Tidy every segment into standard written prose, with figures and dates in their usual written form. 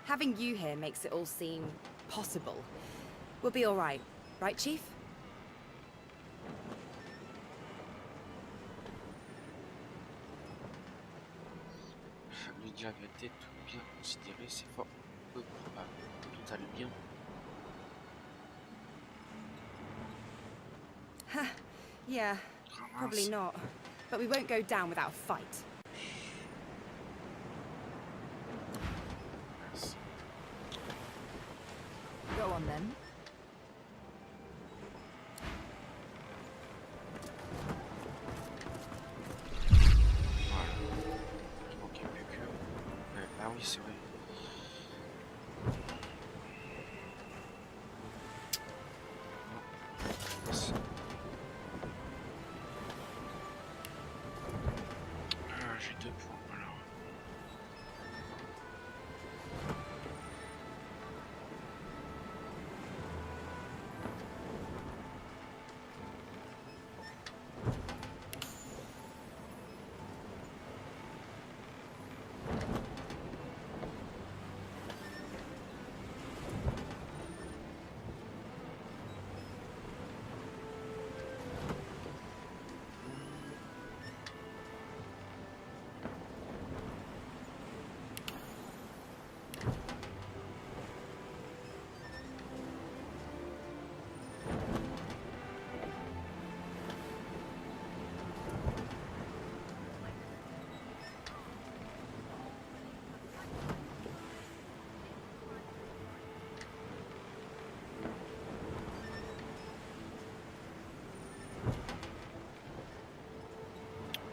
Having you here makes it all seem possible. We'll be all right, Chief? Lui dire la vérité, tout bien considéré, c'est fort peu probable. Tout allait bien. Yeah, probably not. But we won't go down without a fight. Go on then. Voilà. Il manquait plus que... ah oui, c'est vrai. J'ai 2 points, alors.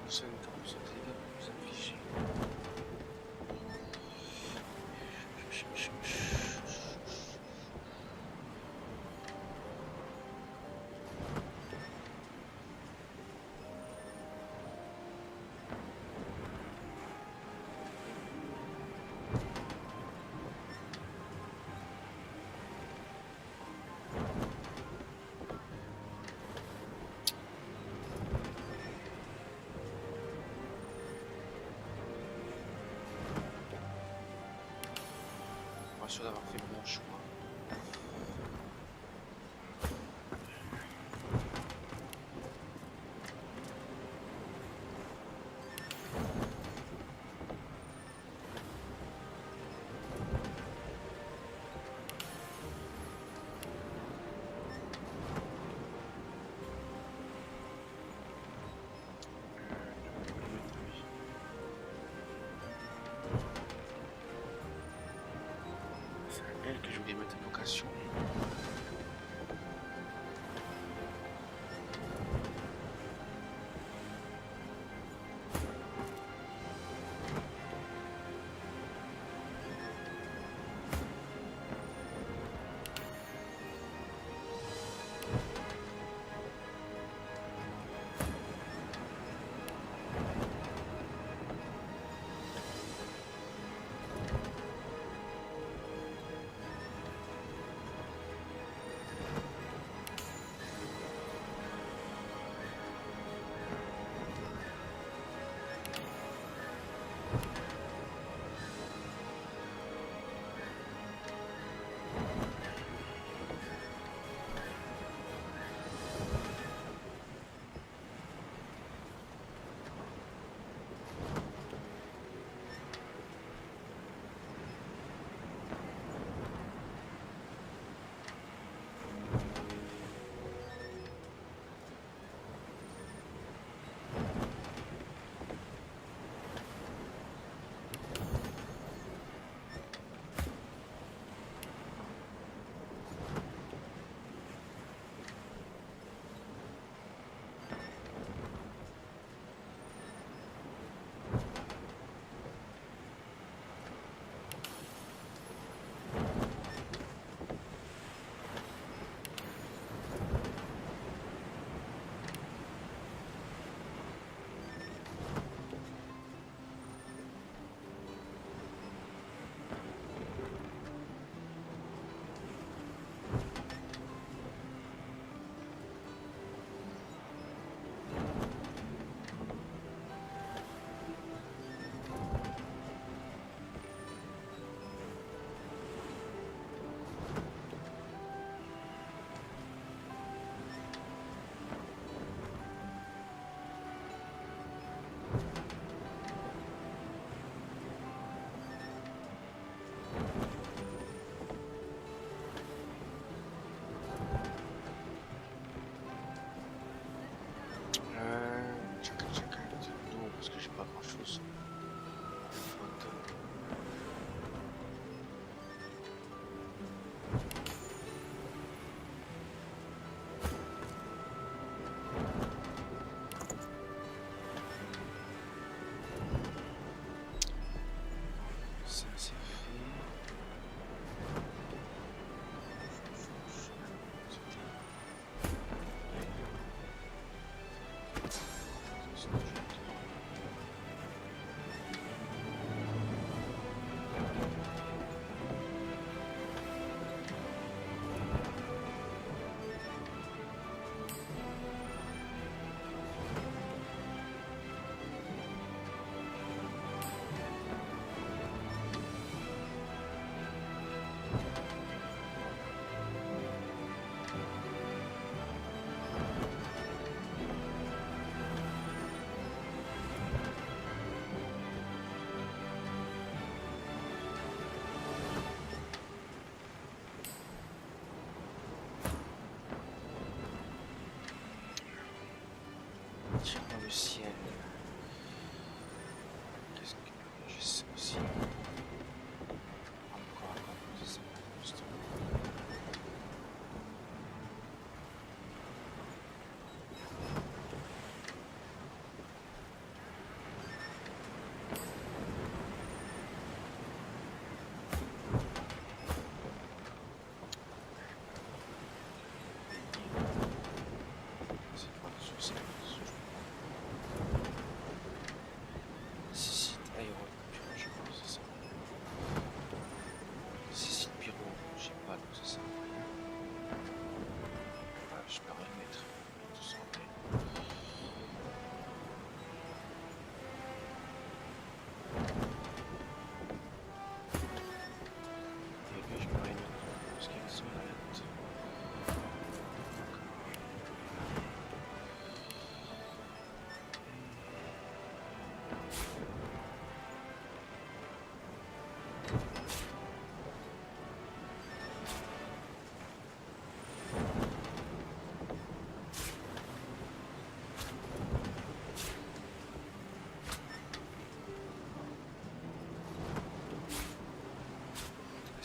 Vous affiché. Sûr d'avoir fait le bon choix. Que je voulais mettre en location.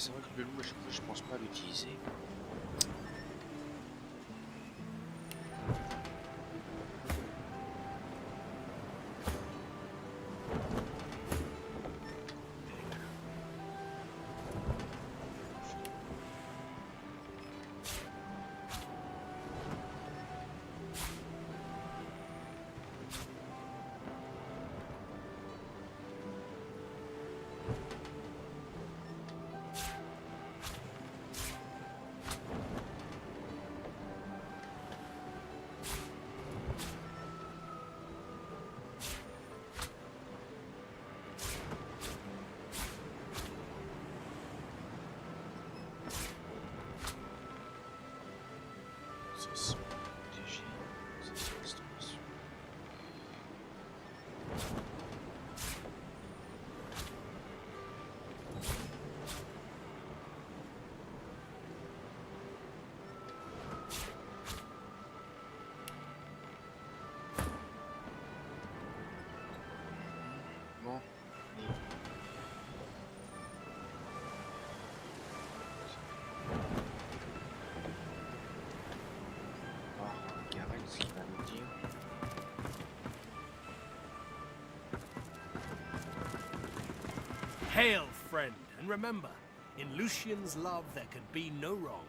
c'est vrai que le loup, je pense pas l'utiliser. Bon. On va voir Gareth ce qu'il va nous dire. Hail, friend, and remember, in Lucian's love there could be no wrong.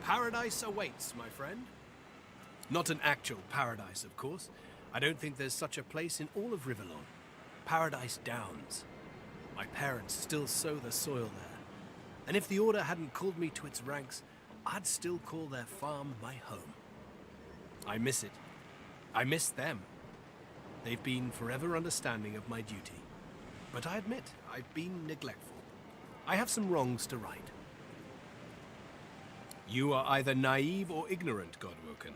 Paradise awaits, my friend. Not an actual paradise, of course. I don't think there's such a place in all of Rivellon. Paradise Downs. My parents still sow the soil there. And if the Order hadn't called me to its ranks, I'd still call their farm my home. I miss it. I miss them. They've been forever understanding of my duty. But I admit, I've been neglectful. I have some wrongs to right. You are either naive or ignorant, Godwoken.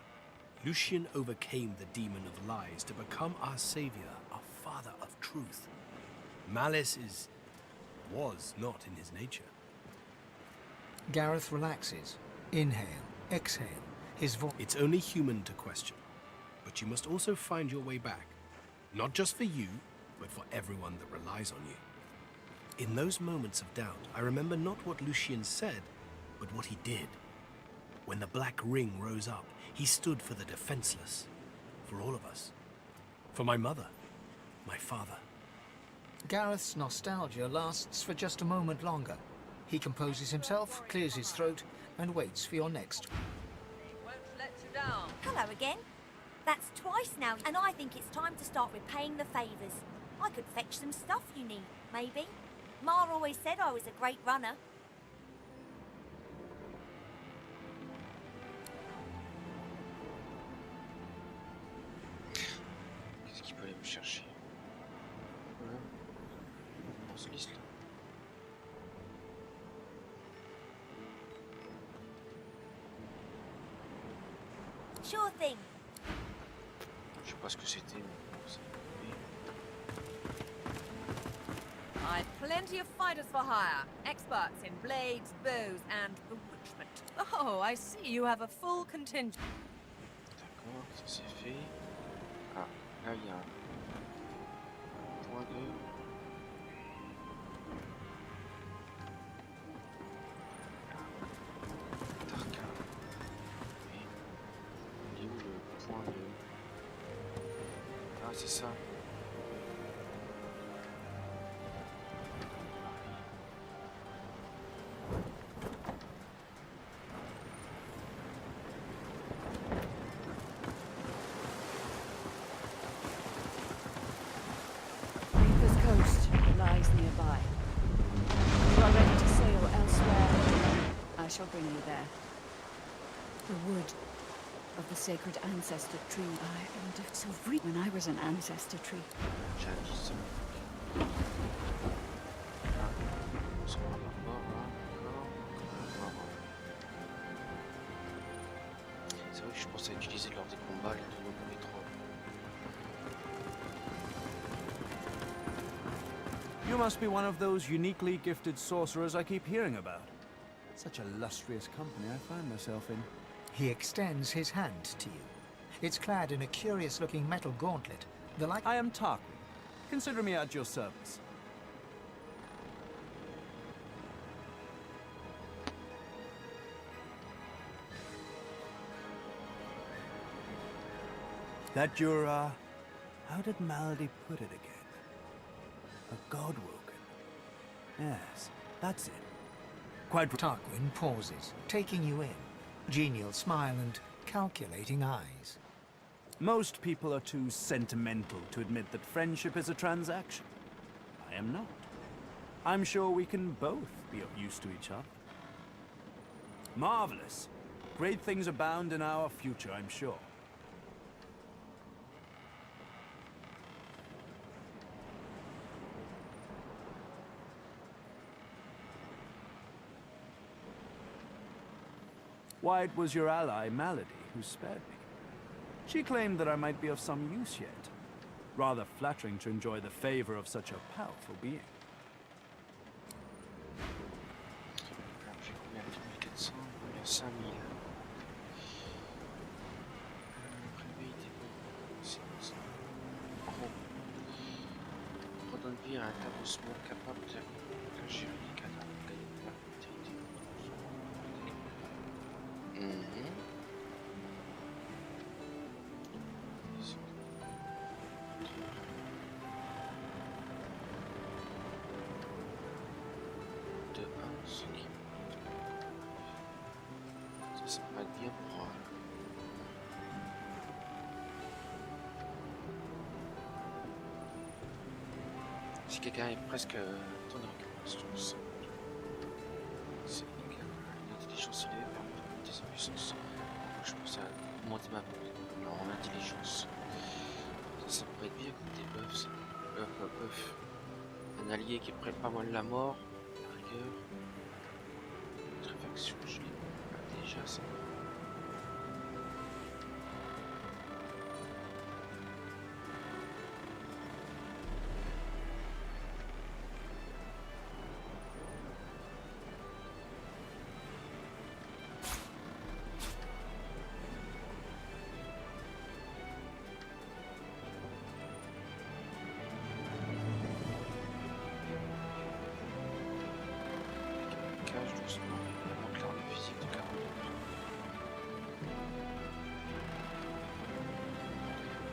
Lucian overcame the demon of lies to become our savior, our father of truth. Malice was not in his nature. Gareth relaxes. Inhale, exhale. His voice. It's only human to question. But you must also find your way back. Not just for you, but for everyone that relies on you. In those moments of doubt, I remember not what Lucian said, but what he did. When the Black Ring rose up, he stood for the defenseless. For all of us. For my mother. My father. Gareth's nostalgia lasts for just a moment longer. He composes himself, clears his throat, and waits for your next. Won't let you down. Hello again. That's twice now, and I think it's time to start repaying the favours. I could fetch some stuff you need, maybe. Ma always said I was a great runner. Qu'est-ce qu'il peut aller me chercher? Voilà. On se liste là. Sure thing. Je sais pas ce que c'était, mais bon, c'est... I've plenty of fighters for hire, experts in blades, bows, and bewitchment. Oh, I see you have a full contingent. D'accord, ça c'est fait. Ah, là il y a un point de... Tarka. Et il est où le point de... Ah, c'est ça. Reaper's Coast lies nearby. You are ready to sail elsewhere. I shall bring you there. The wood of the sacred ancestor tree. I would have so free when I was an ancestor tree. J'ai un 10. Ah, on se prend par rapport à... C'est vrai que je pensais utiliser lors des combats les deux noms métro. You must be one of those uniquely gifted sorcerers I keep hearing about. Such illustrious company I find myself in. He extends his hand to you. It's clad in a curious-looking metal gauntlet, the like... I am Tarquin. Consider me at your service. That you're, how did Malady put it again? A godwoken. Yes, that's it. Quite... Tarquin pauses, taking you in. Genial smile and calculating eyes. Most people are too sentimental to admit that friendship is a transaction. I am not. I'm sure we can both be of use to each other. Marvelous. Great things abound in our future, I'm sure. Why, it was your ally, Malady, who spared me. She claimed that I might be of some use yet. Rather flattering to enjoy the favor of such a powerful being. Alors, j'ai combien? 2400, combien? 5000. Réveil des bons. C'est ça. DIVINITY un établissement capable de gérer les cadavres, gagner de la mortalité. De 1, ce qui... Ça va être bien pour... Si quelqu'un est presque temps de récupération, c'est égal. L'intelligence élevée permet d'augmenter sa puissance. Donc je pense à augmenter mon intelligence. Ça pourrait être bien comme des buffs. Un allié qui prête pas mal la mort. La rigueur. Tréfaction, je l'ai déjà ça.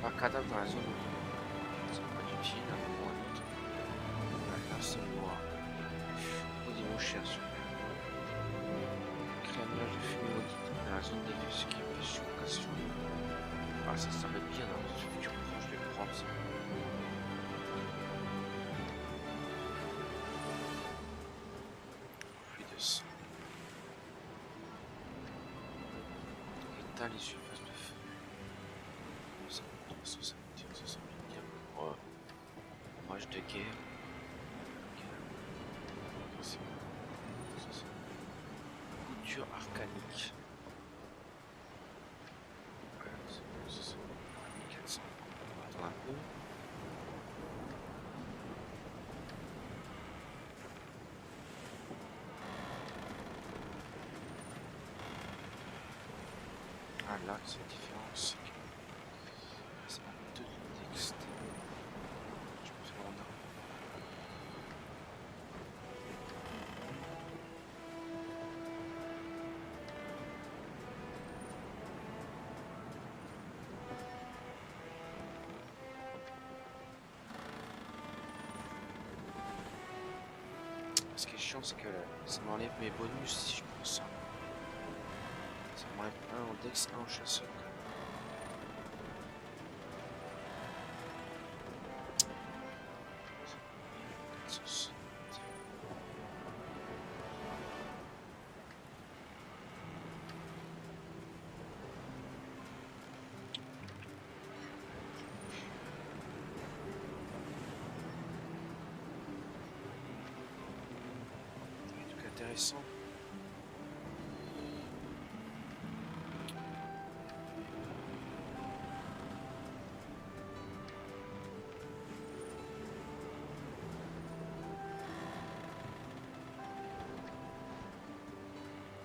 Un cadavre dans la zone où ça peut être utile à un moment ou à un autre. Là c'est moi. Posez mon cher super. Créer un nuage de fumée maudite dans la zone des lieux, ce qui empêche sur occasion. Ah ça va être bien dans le futur proche, je vais prendre ça. Plus de sang. Éteins les surfaces de feu. Ça me bien pour hommage de guerre. Couture arcanique. C'est ça. 1400. On va attendre un peu. Ah là, c'est la différence. C'est pas de texte. Je peux faire mon arme. Ce qui est chiant, c'est que ça m'enlève mes bonus si je prends ça. Ça m'enlève un en dex, un en chasseur. Intéressant.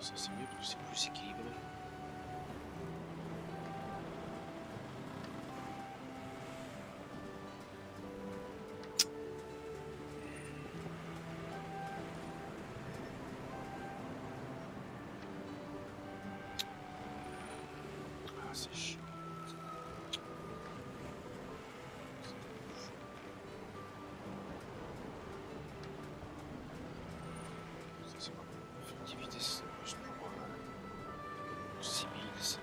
Ça c'est mieux, c'est plus équilibré. Ah, c'est chiant. Ça c'est pas furtivité, c'est plus pour civils.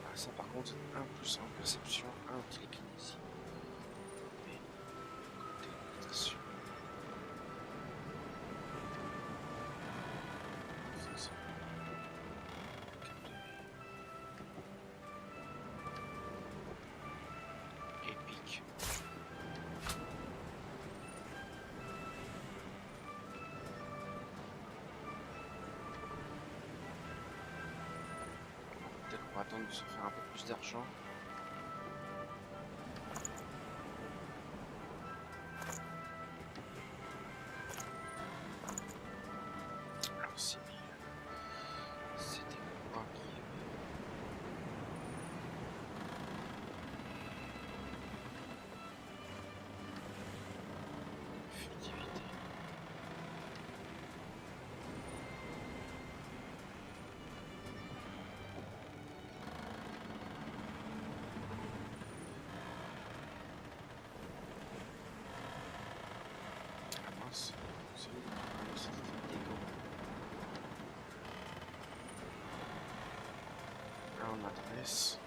Ah, ça par contre, 1 plus 1 perception, 1 télékinésie. Mais côté concentration. Ça c'est épique. Peut-être qu'on va attendre de se faire un peu plus d'argent. Alors 6 000, c'était quoi qui furtivité. Ah mince, c'est où? Ah oui, c'est déco. Là on adresse.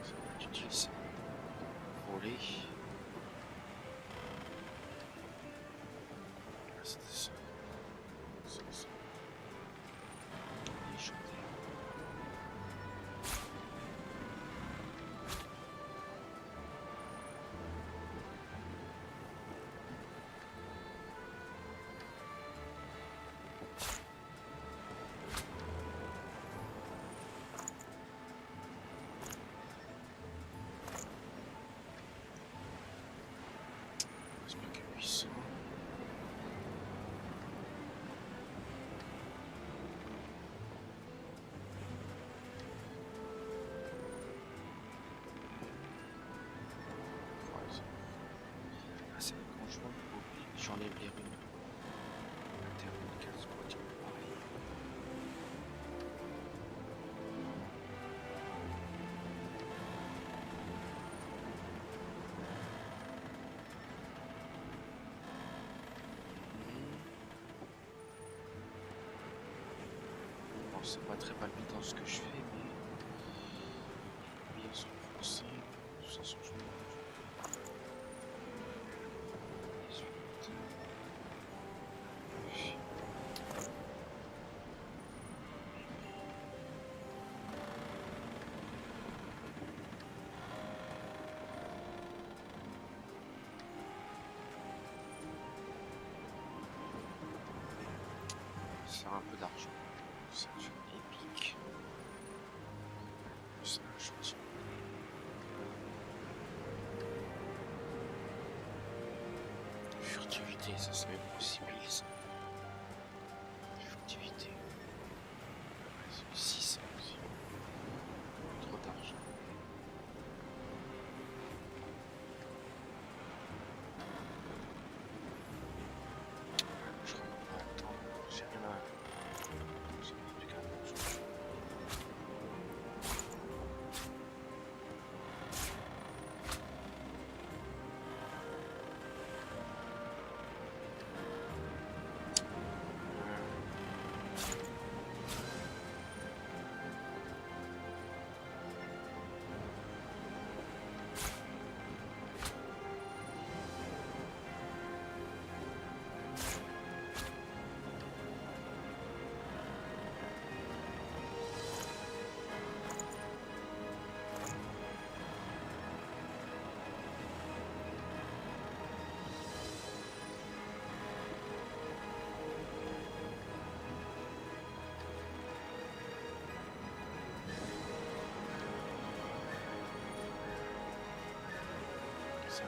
Ça va être utile ça. Voler. Ah, c'était ça. C'est ça. Et chanter. Il reste plus que 800. Ah, c'est quand je vois j'enlève les runes. Internet 15 moitié pareil. Bon, c'est pas très palpitant ce que je fais, mais bien sur le français, tout ça change pas. 18. Ça a un peu d'argent. C'est épique. C'est un chantier. Furtivité, ça serait possible ça. Furtivité. Ouais, c'est 600 aussi. Trop d'argent. Je remonte pas le temps. J'ai rien à. J'ai plus qu'à manger.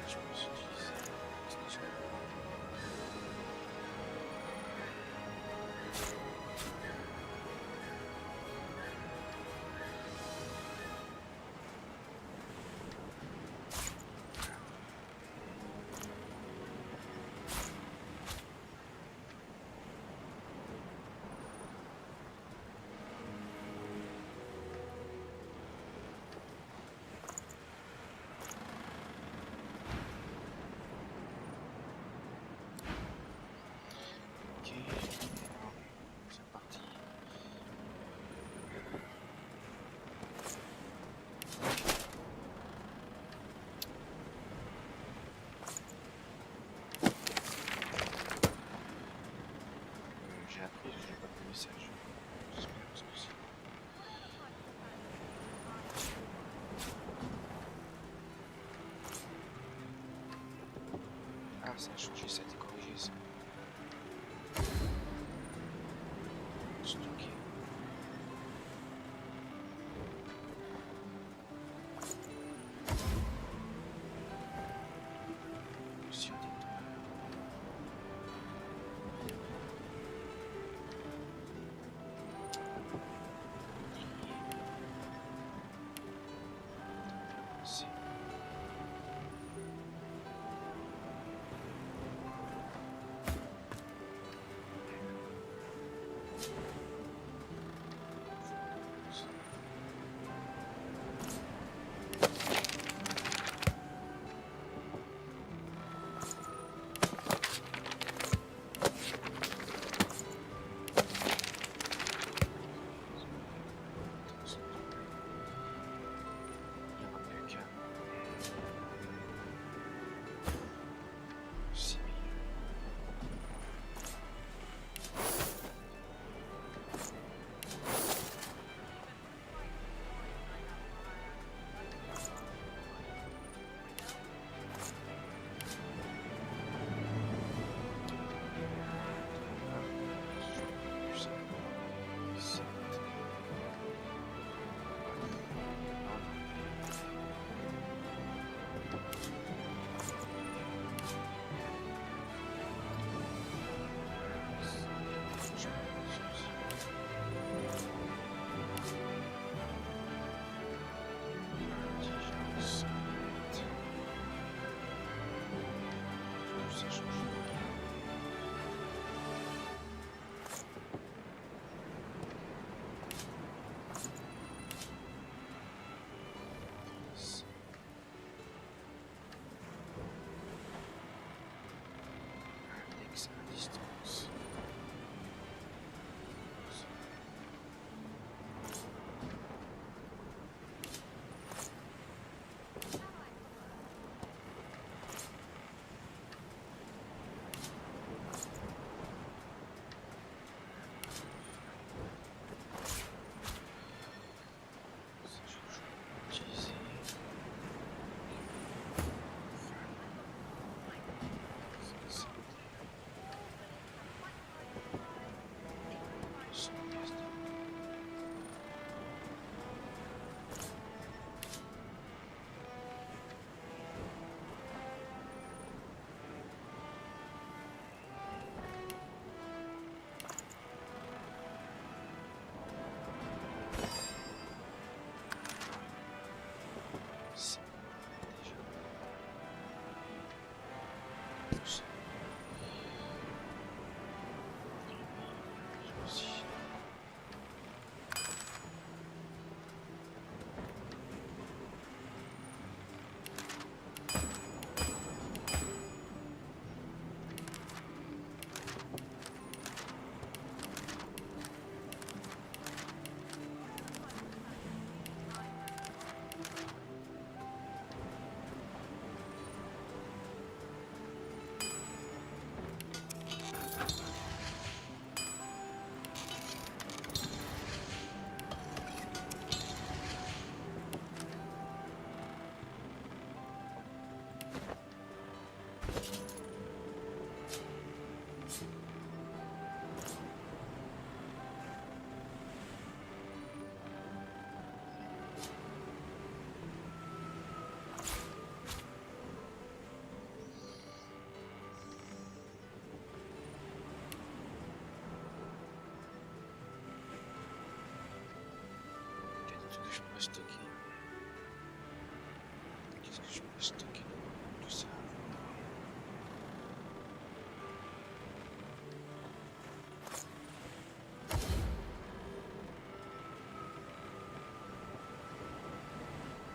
Je pense utiliser l'extension. Ok, alors, c'est parti. J'ai appris que j'ai pas de message. J'espère que c'est possible. Ah, ça a changé, ça a été corrigé ça. Stocké. Aussi un détour. C'est il n'y aura plus qu'un. C'est index à distance. Ça, je vais toujours utiliser. Ça, je pourrais stocker? Qu'est-ce que je pourrais stocker dans tout ça?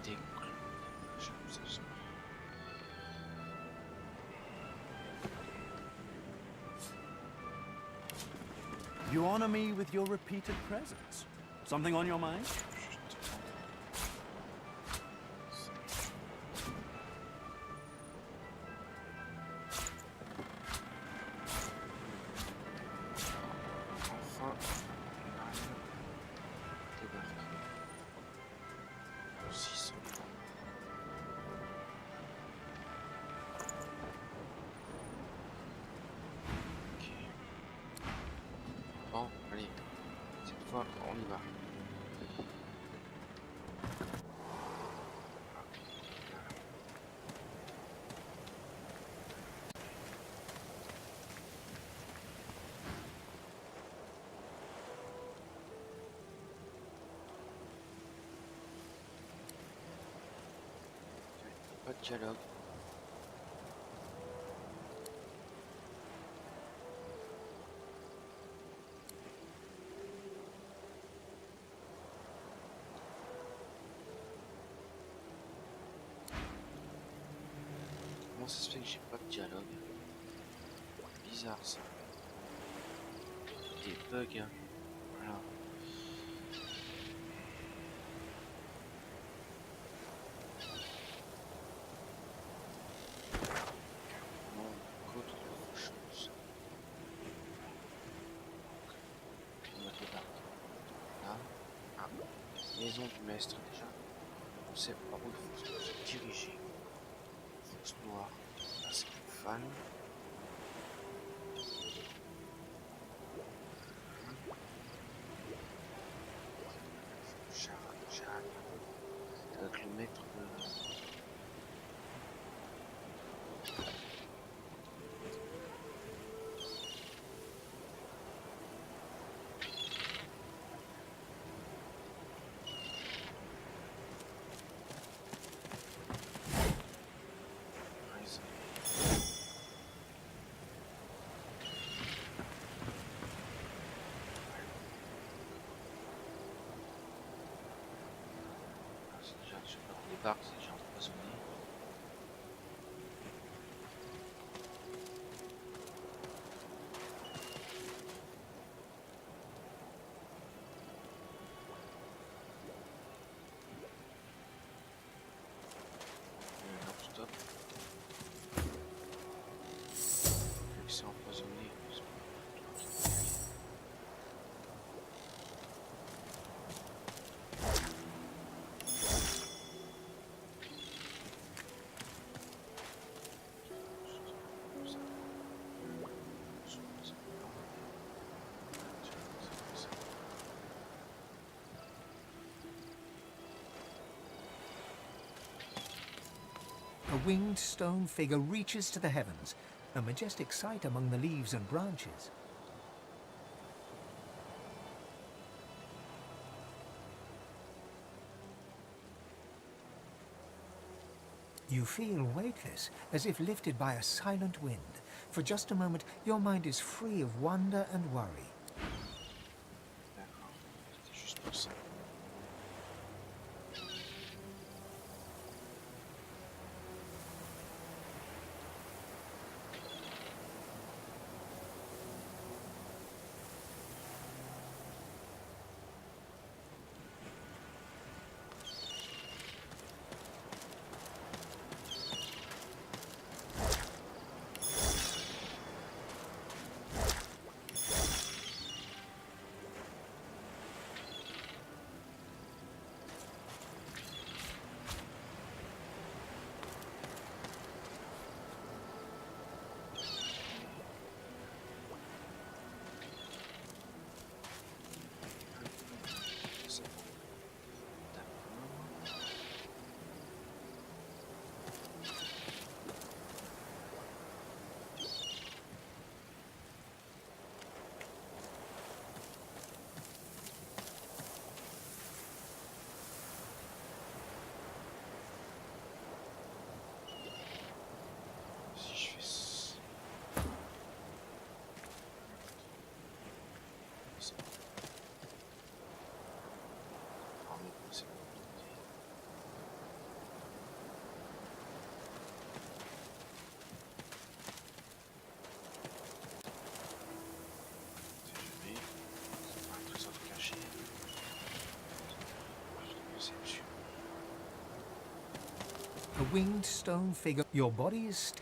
Des cloches. You honor me with your repeated presence. Something on your mind? Enfin, on arrive à débarquer. 600 francs. Ok. Bon, allez. Cette fois, on y va. Pas de dialogue. Comment ça se fait que j'ai pas de dialogue? Bizarre ça. Des bugs, hein. Voilà. Autre chose. On va débarquer là. Ah, maison du maître déjà. On sait par où il faut se diriger. Force noire, là c'est profane. Charade. Avec le maître de... Je sais pas, on débarque, c'est déjà empoisonné. Non, stop. Vu que c'est empoisonné, c'est pas... A winged stone figure reaches to the heavens, a majestic sight among the leaves and branches. You feel weightless, as if lifted by a silent wind. For just a moment, your mind is free of wonder and worry. D'accord, c'était juste pour ça. winged stone figure. Your body is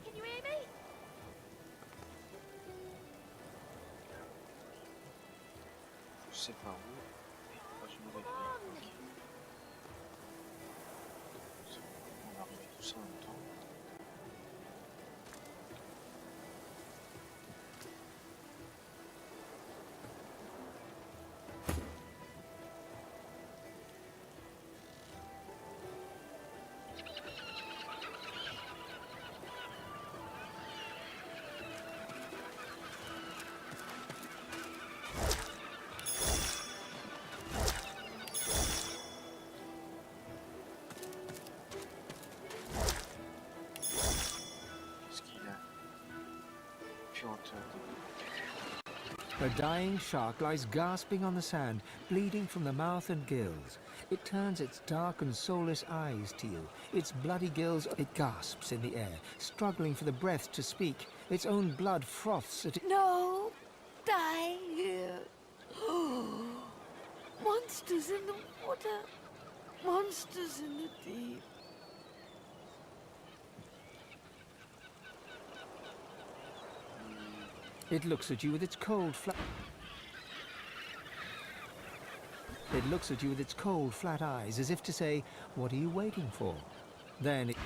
Can you hear me? Je sais pas où. Pas du mauvais côté. On va arriver tous en même temps. A dying shark lies gasping on the sand, bleeding from the mouth and gills. It turns its dark and soulless eyes to you. Its bloody gills, it gasps in the air, struggling for the breath to speak. Its own blood froths at it. No! Die here! Monsters in the water! Monsters in the deep! It looks at you with its cold, flat. It looks at you with its cold, flat eyes, as if to say, "What are you waiting for?" Then it...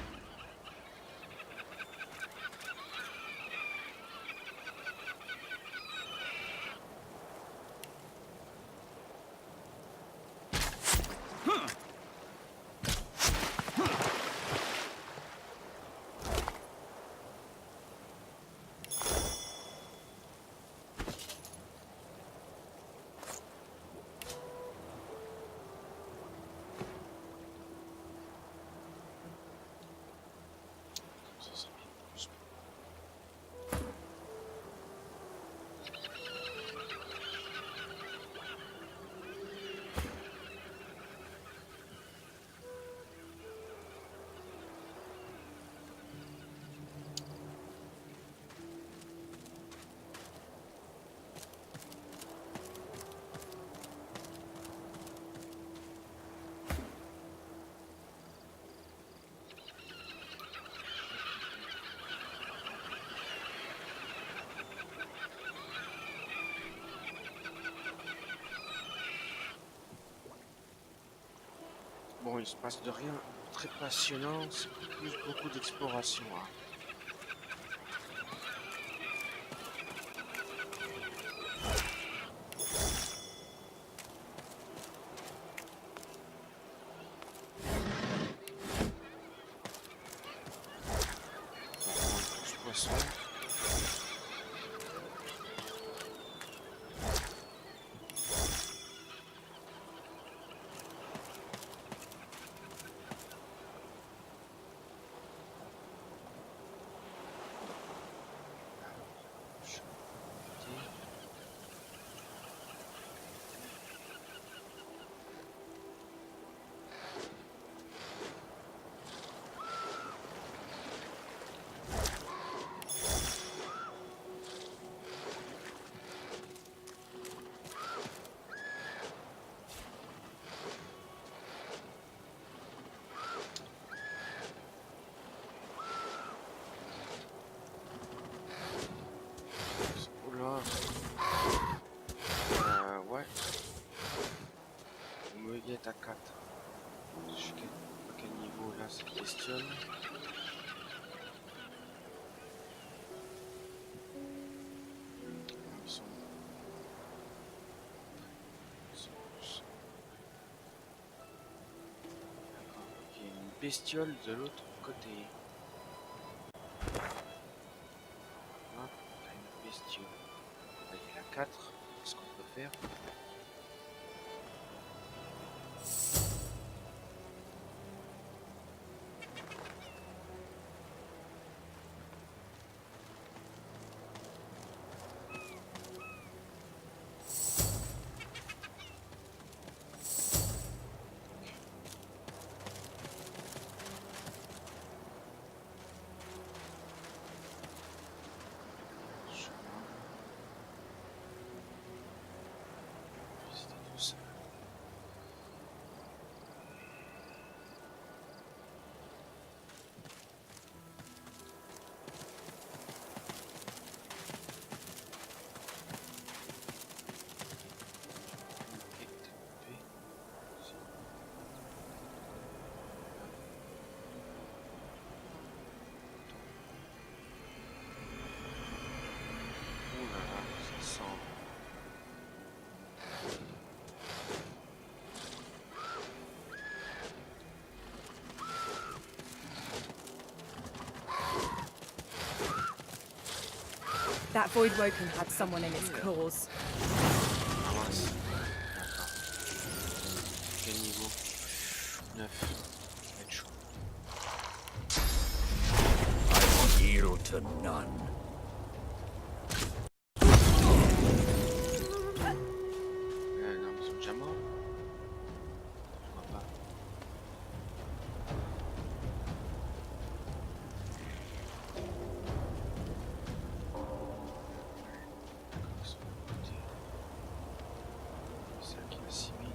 Bon, il se passe de rien très passionnant, c'est plus beaucoup d'exploration. Hein. klaxon. Oula. Ouais. Moyenne à 4. Je sais à quel niveau là cette question. Il y a une bestiole de l'autre côté. Voilà, il y a une bestiole. Là, il y a la 4. Qu'est-ce qu'on peut faire? That void woken had someone in its claws. Ah mince. D'accord. Quel niveau? 9. Ça va être chaud. I yield to none. Non, ils sont déjà morts. Je vois pas. D'accord, ils sont de l'autre côté. C'est ça qui assimile.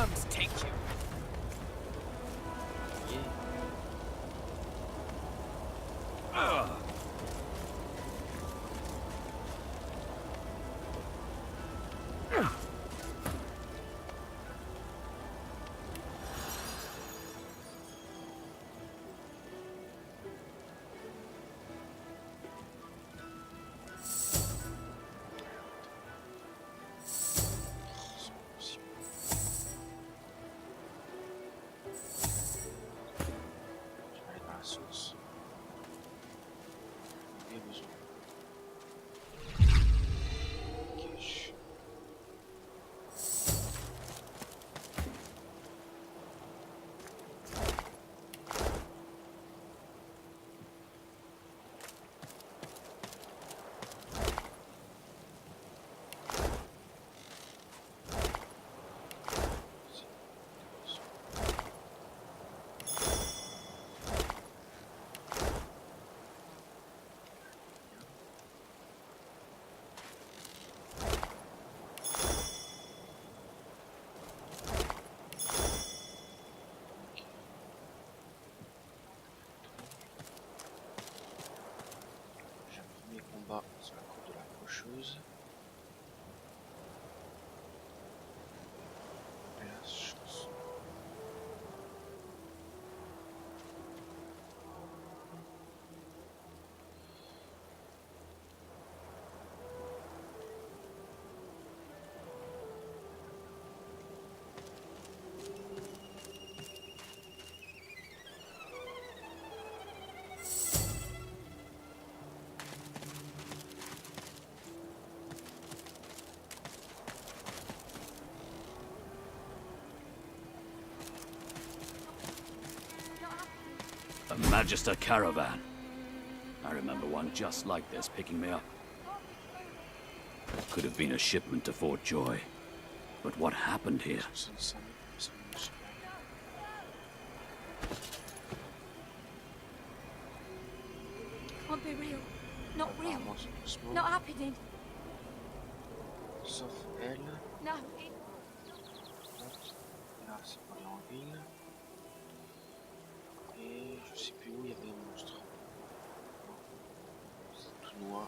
worms take you. Yeah. Source. Et besoin. Cache. J'ai un premier combat sur la cour de la rocheuse. Et la chance. A Magister caravan. I remember one just like this picking me up. Could have been a shipment to Fort Joy. But what happened here? 65 000 personnes, je sais pas. Can't be real. Not real. Apparemment, c'est doucement. Not happening. Sauf elle. No. Là, c'est pour aller en ville. Et je sais plus où il y avait un monstre. C'est tout noir.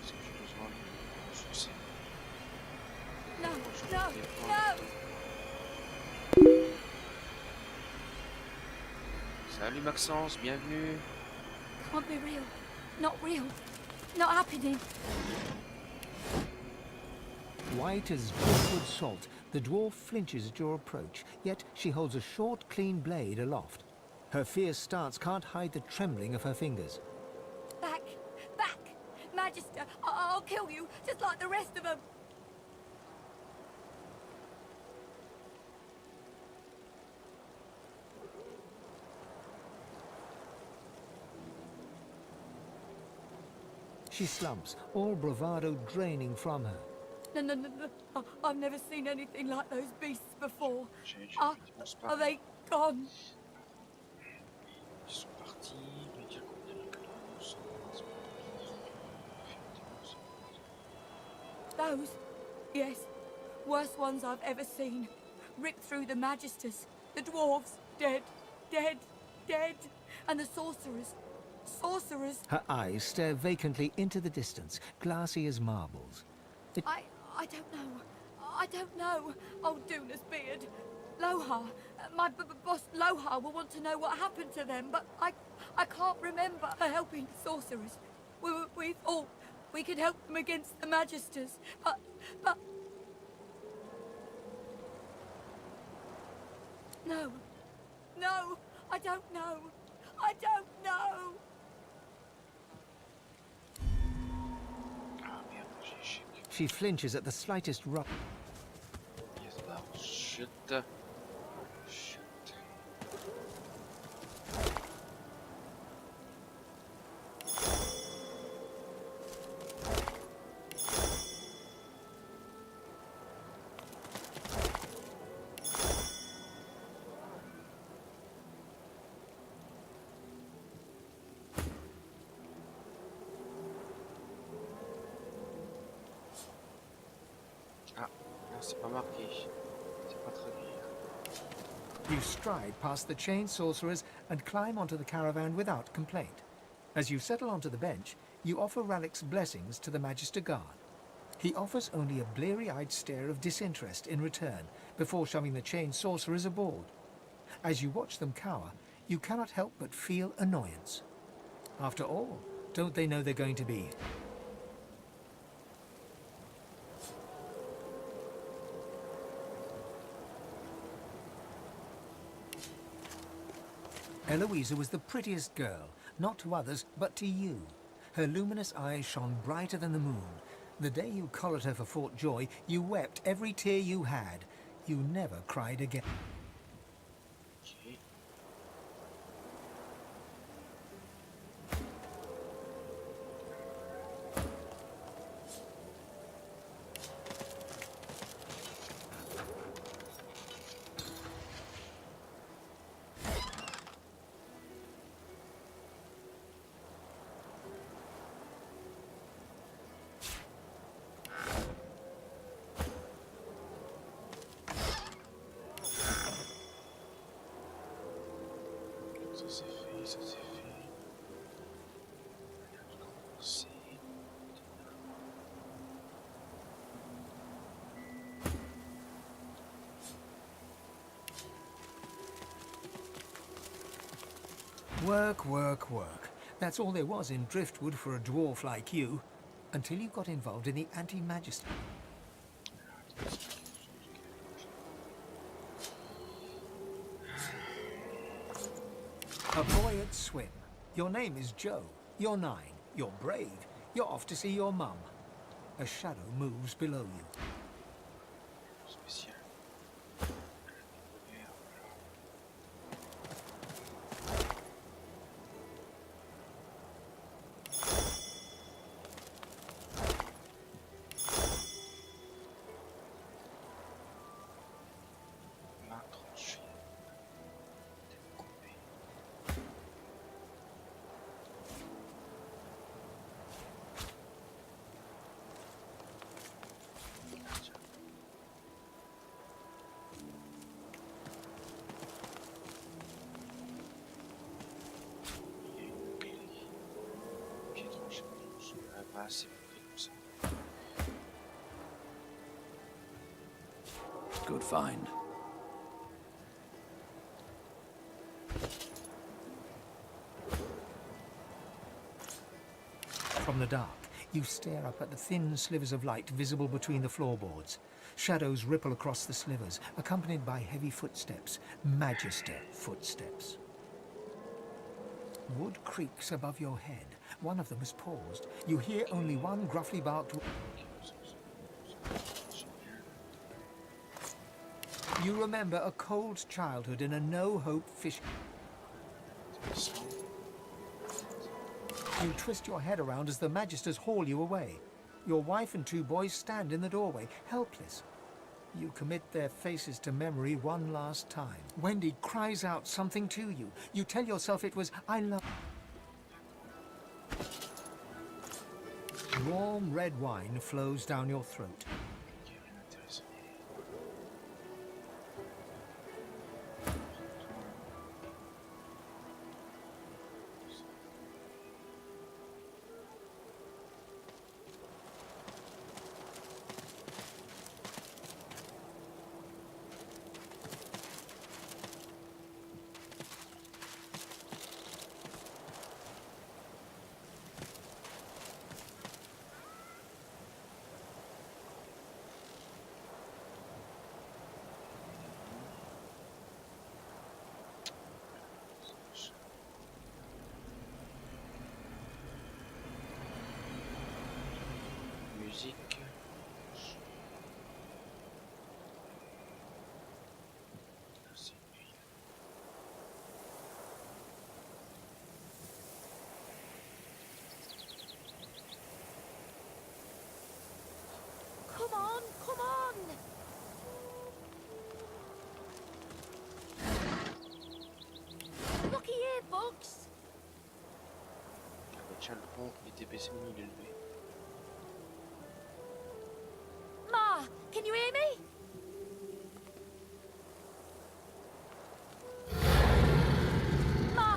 Est-ce que j'ai besoin de succès? No. No. No. Salut Maxence, bienvenue. Can't be real. Not real. Not happening. White as driftwood salt, the dwarf flinches at your approach, yet she holds a short, clean blade aloft. Her fierce stance can't hide the trembling of her fingers. Back. Back. Magister, I'll kill you, just like the rest of them. She slumps, all bravado draining from her. No. I've never seen anything like those beasts before. J'ai Are effectivement c'est pas are they gone? Ils sont partis, mais dire qu'on dirait que là, nous sommes effectivement, Those? Yes. Worst ones I've ever seen. Ripped through the Magisters. The dwarves. Dead. Dead. Dead. And the sorcerers. Sorcerers. Her eyes stare vacantly into the distance, glassy as marbles. I don't know. I don't know. Old Duna's beard. Lohar. My boss Lohar will want to know what happened to them, but I can't remember her helping sorcerers. We thought we could help them against the Magisters, but... No. No, I don't know. I don't know. Ah merde, j'ai échec. She flinches at the slightest rub. Yes, bah, shit. Shit. Ah, c'est pas marqué. C'est pas traduit. You stride past the chained sorcerers and climb onto the caravan without complaint. As you settle onto the bench, you offer Ralik's blessings to the Magister Guard. He offers only a bleary-eyed stare of disinterest in return before shoving the chained sorcerers aboard. As you watch them cower, you cannot help but feel annoyance. After all, don't they know they're going to be Eloisa was the prettiest girl, not to others, but to you. Her luminous eyes shone brighter than the moon. The day you collared her for Fort Joy, you wept every tear you had. You never cried again. Ok. Ça c'est fait, ça c'est fait. On va commencer. Work, work, work. That's all there was in Driftwood for a dwarf like you, until you got involved in the anti-magister. A boy at swim. Your name is Joe. You're 9. You're brave. You're off to see your mum. A shadow moves below you. Spécial. La tranchée. Découpée. Tiens. Il y a une clé. J'ai tranché ma tranche. Elle va assez vite comme ça. Good find. From the dark, you stare up at the thin slivers of light visible between the floorboards. Shadows ripple across the slivers, accompanied by heavy footsteps, Magister footsteps. Wood creaks above your head. One of them has paused. You hear only one gruffly barked. You remember a cold childhood in a no-hope fish. You twist your head around as the Magisters haul you away. Your wife and 2 boys stand in the doorway, helpless. You commit their faces to memory one last time. Wendy cries out something to you. You tell yourself it was, "I love..." Warm red wine flows down your throat. Musique. C'est lui. Come on, come on! Looky here, folks! Le chaldron était baissé au milieu de lui. Ma, can you hear me?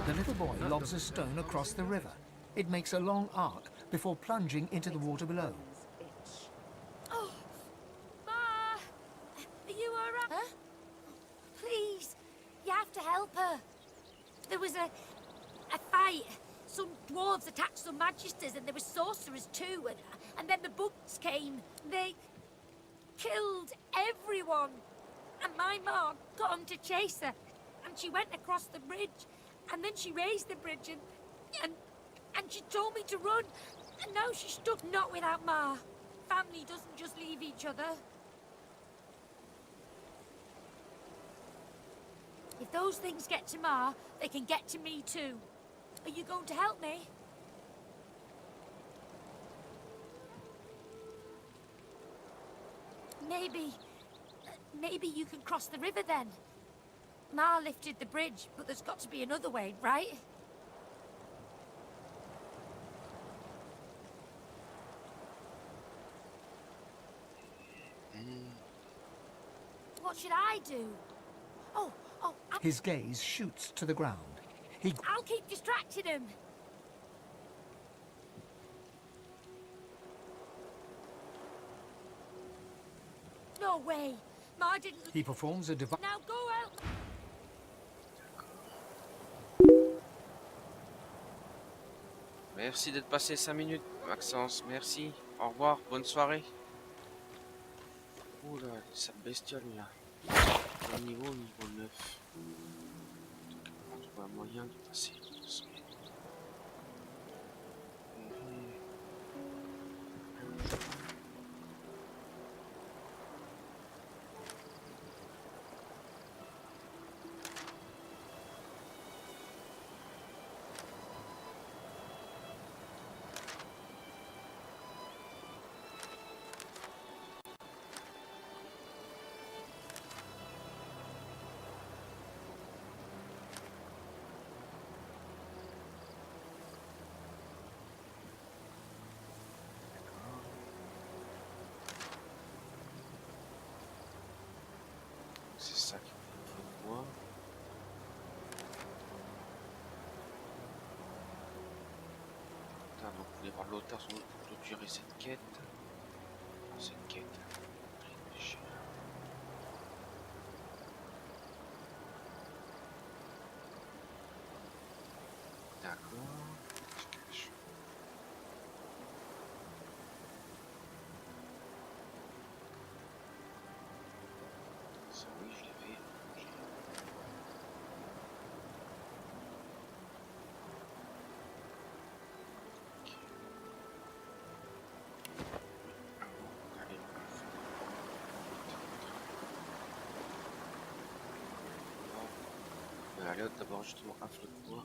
The little boy lobs a stone across the river. It makes a long arc before plunging into the water below. Oh, Ma! Are you alright? Huh? Please, you have to help her. There was a fight. Some dwarves attacked some magisters and there were sorcerers too. And then the bugs came. They killed everyone. And my ma got them to chase her. And she went across the bridge. And then she raised the bridge and she told me to run. And now she's stuck not without Ma. Family doesn't just leave each other. If those things get to Ma, they can get to me too. Are you going to help me? Maybe you can cross the river then. Ma lifted the bridge, but there's got to be another way, right? What should I do? His gaze shoots to the ground. I'll keep distracting him. No way. Ma didn't... He performs a divine... Now go out. Merci d'être passé 5 minutes, Maxence. Merci. Au revoir. Bonne soirée. Oula, cette bestiole là. Niveau 9. On trouve un moyen de passer. C'est ça qu'il faut de moi. Putain, donc vous voulez voir l'auteur sans doute pour clôturer cette quête. Cette quête. D'accord. Oui, je l'ai fait. On va aller d'abord justement un flot de bois.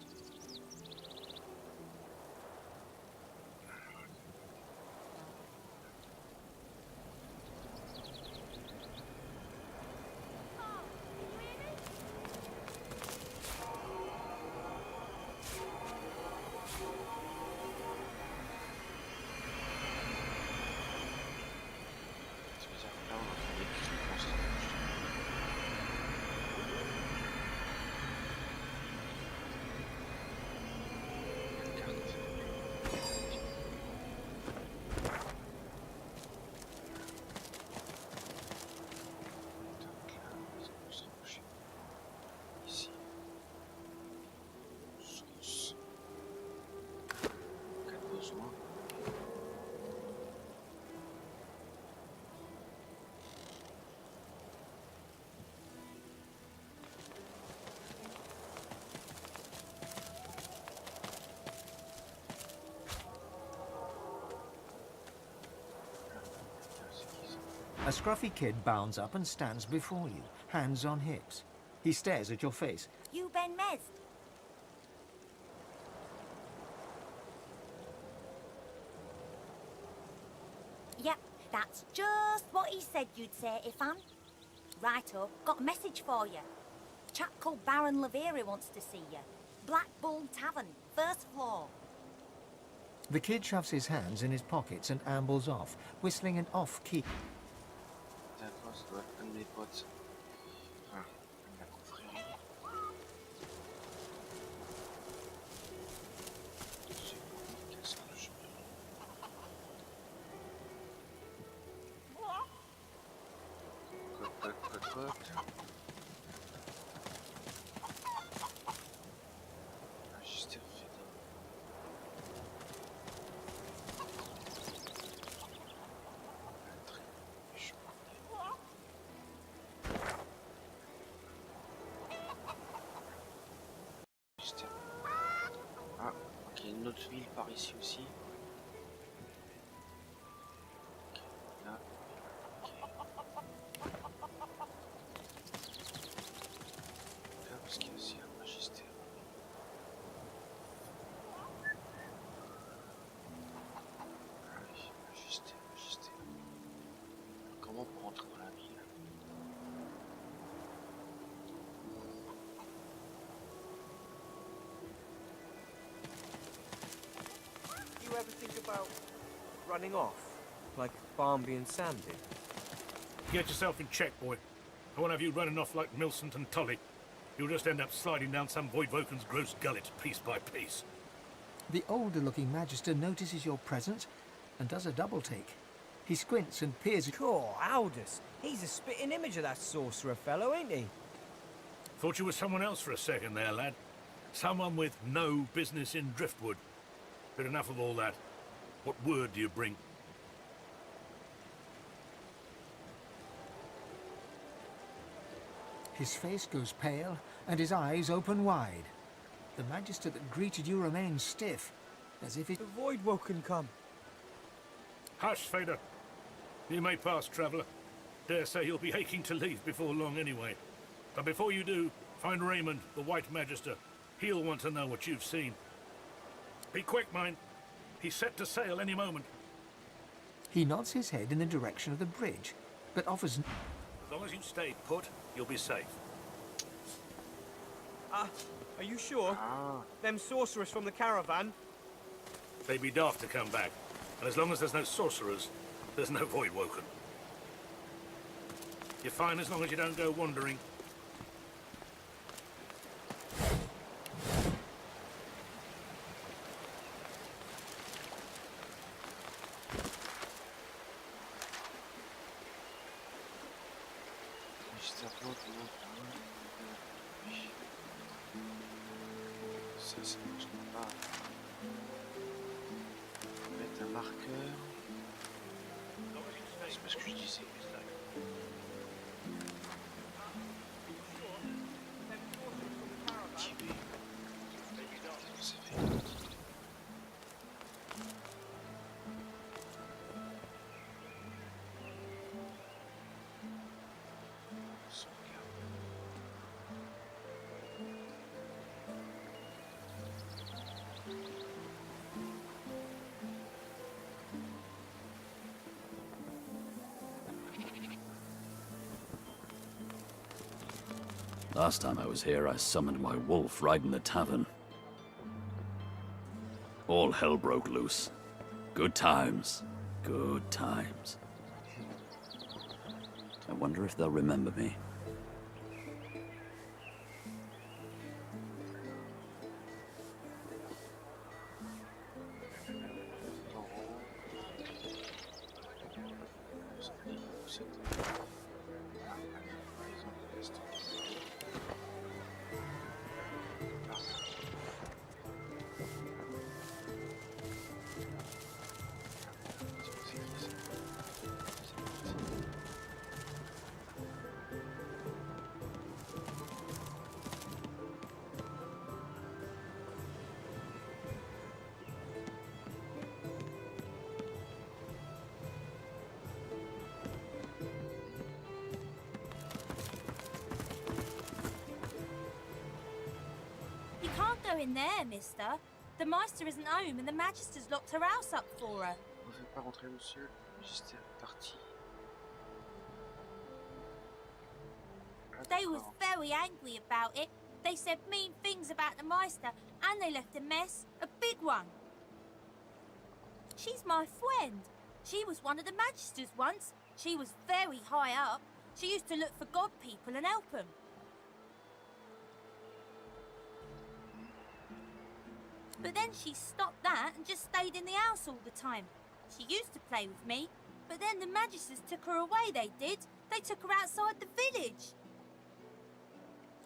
A scruffy kid bounds up and stands before you, hands on hips. He stares at your face. You Ben Mez? Yep, that's just what he said you'd say, Ifan. Righto, got a message for you. Chap called Baron Laveri wants to see you. Black Bull Tavern, first floor. The kid shoves his hands in his pockets and ambles off, whistling an off-key. D'accord, ça doit être un de mes potes. Enfin, la confrérie. qu'il y a une autre ville par ici aussi. Ok, là. Ok. Là, parce qu'il y a aussi un magistère. Ah oui, magistère, magistère. Comment pour rentrer dans la ville? You ever think about running off, like Barnby and Sam did? Get yourself in check, boy. I won't have you running off like Millicent and Tully. You'll just end up sliding down some Voidwoken's gross gullet, piece by piece. The older-looking Magister notices your presence and does a double-take. He squints and peers at... Cool, Aldous. He's a spitting image of that sorcerer fellow, ain't he? Thought you were someone else for a second there, lad. Someone with no business in Driftwood. But enough of all that. What word do you bring? His face goes pale and his eyes open wide. The Magister that greeted you remains stiff, as if it... The Voidwoken come. Hush, Fader. You may pass, traveller. Dare say you'll be aching to leave before long anyway. But before you do, find Raymond, the White Magister. He'll want to know what you've seen. Be quick, mind. He's set to sail any moment. He nods his head in the direction of the bridge, but offers... As long as you stay put, you'll be safe. Are you sure? Them sorcerers from the caravan? They'd be daft to come back. And as long as there's no sorcerers, there's no Voidwoken. You're fine as long as you don't go wandering. Magistère blanc, non. Ça ne marche pas. Mettre un marqueur. C'est pas ce que je disais. Activer. Qu'est-ce que ça fait? Last time I was here, I summoned my wolf right in the tavern. All hell broke loose. Good times. Good times. I wonder if they'll remember me. You can't go in there, mister. The Meister isn't home and the Magister's locked her house up for her. On ne fait pas rentrer monsieur. Magistère parti. They was very angry about it. They said mean things about the Meister and they left a mess, a big one. She's my friend. She was one of the Magisters once. She was very high up. She used to look for God people and help them. But then she stopped that and just stayed in the house all the time. She used to play with me, but then the Magisters took her away, they did. They took her outside the village.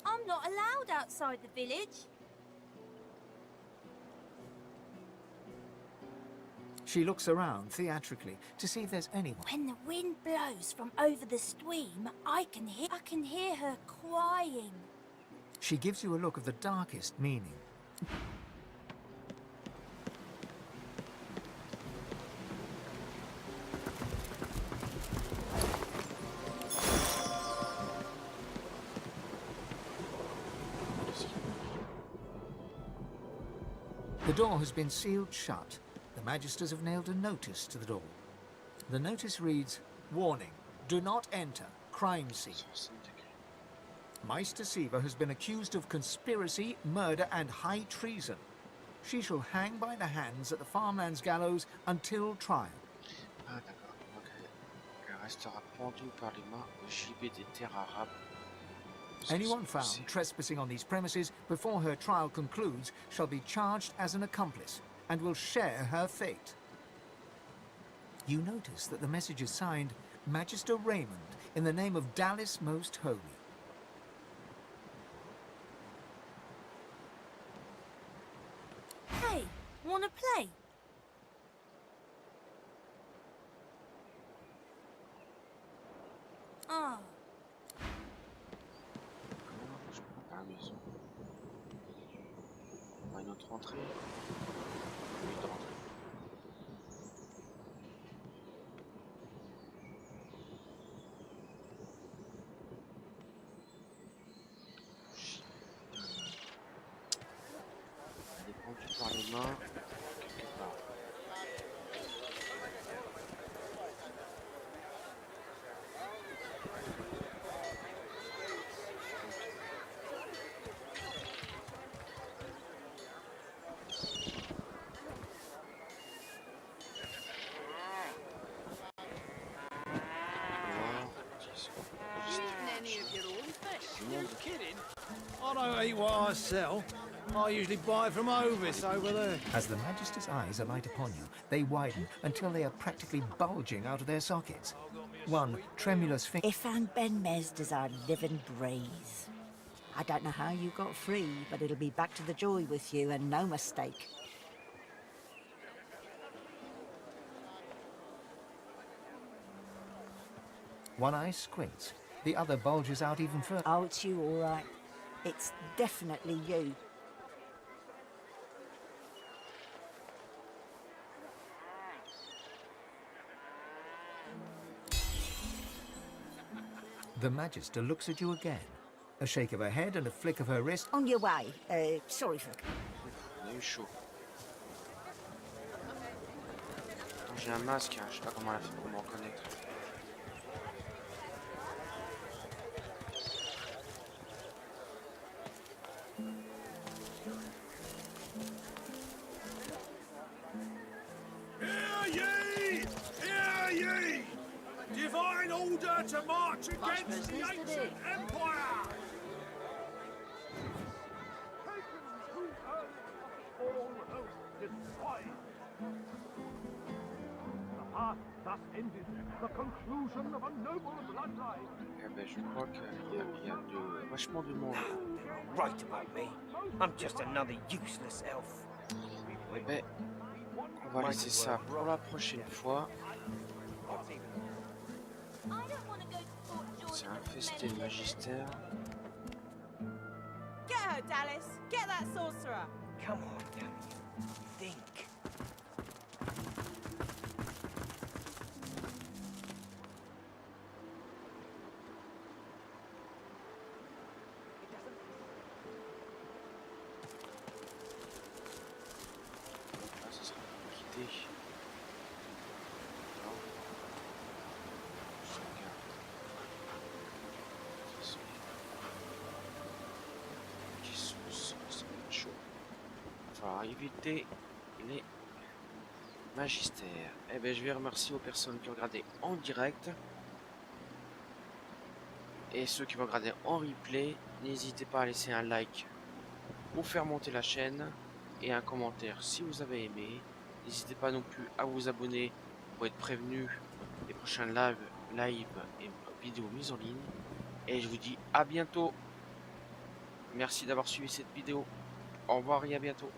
I'm not allowed outside the village. She looks around theatrically to see if there's anyone. When the wind blows from over the stream, I can hear her crying. She gives you a look of the darkest meaning. The door has been sealed shut. The Magisters have nailed a notice to the door. The notice reads, "Warning, do not enter, crime scene." Meister Siva has been accused of conspiracy, murder and high treason. She shall hang by the hands at the farmlands gallows until trial. Ah d'accord, donc elle restera pendue par les mains au gibet des terres arabes. Anyone found trespassing on these premises before her trial concludes shall be charged as an accomplice and will share her fate. You notice that the message is signed Magister Raymond in the name of Dallas Most Holy. Hey, wanna play? Oh. Je prends pas la maison. On va une autre entrée. Une autre entrée. Elle est pendue par les mains quelque part. I don't eat what I sell. I usually buy from Ovis over there. As the Magister's eyes alight upon you, they widen until they are practically bulging out of their sockets. One tremulous finger... Ifan Ben Mezders our living breeze. I don't know how you got free, but it'll be back to the joy with you, and no mistake. One eye squints, the other bulges out even further. Oh, it's you, all right. It's definitely you. The Magister looks at you again. A shake of her head and a flick of her wrist. On your way. Sorry for... On a eu chaud. J'ai un masque, hein. Je sais pas comment elle a fait pour me reconnaître. Divine order to march against the ancient empire! All hosts destroyed. The path thus ended, the conclusion of a noble bloodline. Eh ben, je crois qu'il y a vachement de monde. Right about me. I'm just another useless elf. Eh ben, on va laisser ça pour la prochaine fois. C'est infesté le magistère. Get her, Dallas. Get that sorcerer. Come on, damn you. Think. Là, ça sera pour quitter. Non. Je regarde. Ça va être chaud. Il va falloir éviter les magistères. Eh ben, je vais remercier aux personnes qui ont regardé en direct. Et ceux qui vont regarder en replay, n'hésitez pas à laisser un like pour faire monter la chaîne et un commentaire si vous avez aimé. N'hésitez pas non plus à vous abonner pour être prévenu des prochains live et vidéos mises en ligne. Et je vous dis à bientôt. Merci d'avoir suivi cette vidéo. Au revoir et à bientôt.